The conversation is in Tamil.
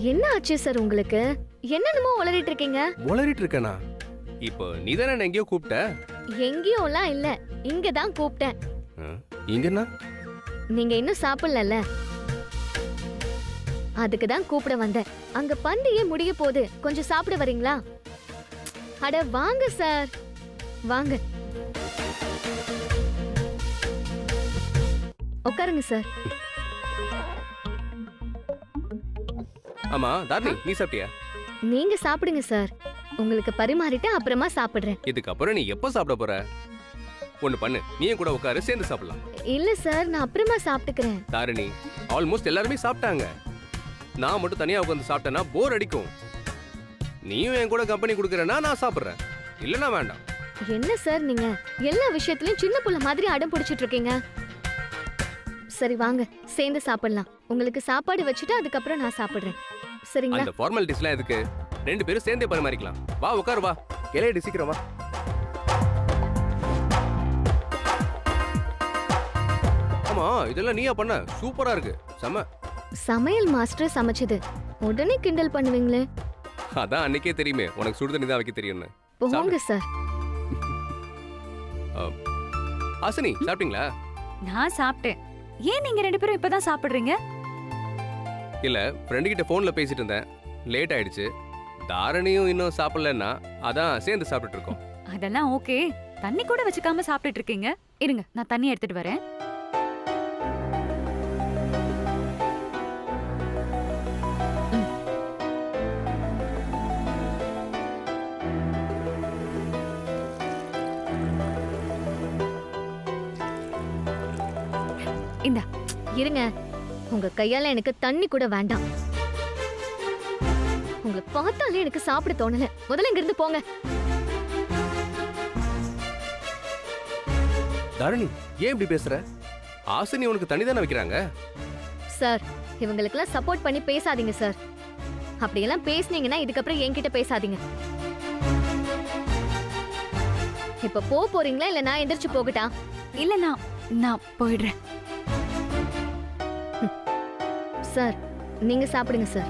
என்ன ஆச்சு சார் உங்களுக்கு? என்னென்னமோ உளறிட்டு இருக்கீங்க? உளறிட்டு இருக்கேனா? இப்போ நீ தானே எங்கேயோ கூப்பிட்ட? எங்கேயோலாம் இல்ல, இங்க தான் கூப்பிட்டேன். இங்கனா? நீங்க இன்னும் சாப்பிடல, அதுக்கு தான் கூப்பிட வந்தேன். அங்க பந்தியே முடிய போகுது, கொஞ்சம் சாப்பிட வரீங்களா? அட வாங்க சார், வாங்க உட்காருங்க சார். ஆமா தாரணி, நீ சாப்பிட்டியா? நீங்க சாப்பிடுங்க சார், உங்களுக்கு பரிமாறிட்டு அப்புறமா சாப்பிடுறேன். இதுக்கப்புறம் நீ எப்போ சாப்பிட போற? ஒண்ணு பண்ணு, நீயும் கூட உட்காரு, சேர்ந்து சாப்பிடலாம். இல்ல சார், நான் அப்புறமா சாப்பிட்டுக்கிறேன். தாரணி, ஆல்மோஸ்ட் எல்லாருமே சாப்பிட்டாங்க. நான் மட்டும் தனியா உட்காந்து சாப்பிட்டேன்னா போர் அடிக்கும். நீயும் என் கூட கம்பெனி கொடுக்கறேன்னா நான் சாப்பிடுறேன், இல்லனா வேண்டாம். என்ன சார் நீங்க எல்லா விஷயத்திலயும் சின்ன புள்ள மாதிரி அடம் பிடிச்சிட்டு இருக்கீங்க. சரி வாங்க சேர்ந்து சாப்பிடலாம். உங்களுக்கு சாப்பாடு வச்சுட்டு அதுக்கப்புறம் நான் சாப்பிடுறேன், சரிங்களா? அந்த ஃபார்மாலிட்டிஸ்லாம் எதுக்கு? ரெண்டு பேரும் சேர்ந்தே பரிமாறிக்கலாம். வா உட்காரு, வா இலையடி, சீக்கிரம் வா. ஆமா, இதெல்லாம் நீயா பண்ண? சூப்பரா இருக்கு, செம. சமையல் மாஸ்டர் சமைச்சது உடனே கிண்டல் பண்ணுவீங்களே? அதான் அன்னைக்கே தெரியுமே உனக்கு சுடு தண்ணி தான் வைக்க தெரியும்னு. போங்க சார். ஹாசினி, சாப்பிட்டீங்களா? நான் சாப்பிட்டேன். ஏன் நீங்க ரெண்டு பேரும் இப்பதான் சாப்பிடுறீங்க? இல்ல, ஃப்ரெண்டு கிட்ட போன்ல பேசிட்டு இருந்தேன், லேட் ஆயிடுச்சு. தாரணியும் இன்னும் சாப்பிடலன்னா அதான் சேர்ந்து சாப்பிட்டுட்டு இருக்கோம். அதெல்லாம் ஓகே. தண்ணி கூட வச்சுக்காம சாப்பிட்டுட்டு இருக்கீங்க. இருங்க, நான் தண்ணி எடுத்துட்டு வரேன். இந்தா. இருங்க, உங்க கையால எனக்கு தண்ணி கூட வேண்டாம். உங்களை பார்த்தாலே எனக்கு சாப்பிட தோணல. முதல்ல இங்க இருந்து போங்க. தாரணி, ஏன் இப்படி பேசுற? ஹாசினி உனக்கு தண்ணி தானே வைக்கிறாங்க. சார், இவங்களுக்கெல்லாம் சப்போர்ட் பண்ணி பேசாதீங்க சார். அப்படியெல்லாம் பேசுனீங்கன்னா இதுக்கப்புறம் என்கிட்ட பேசாதீங்க. இப்ப போறீங்களா இல்ல நான் எந்திரிச்சு போகட்டா? இல்ல, நான் போயிடுறேன். சார், நீங்க சாப்பிடுங்க சார்.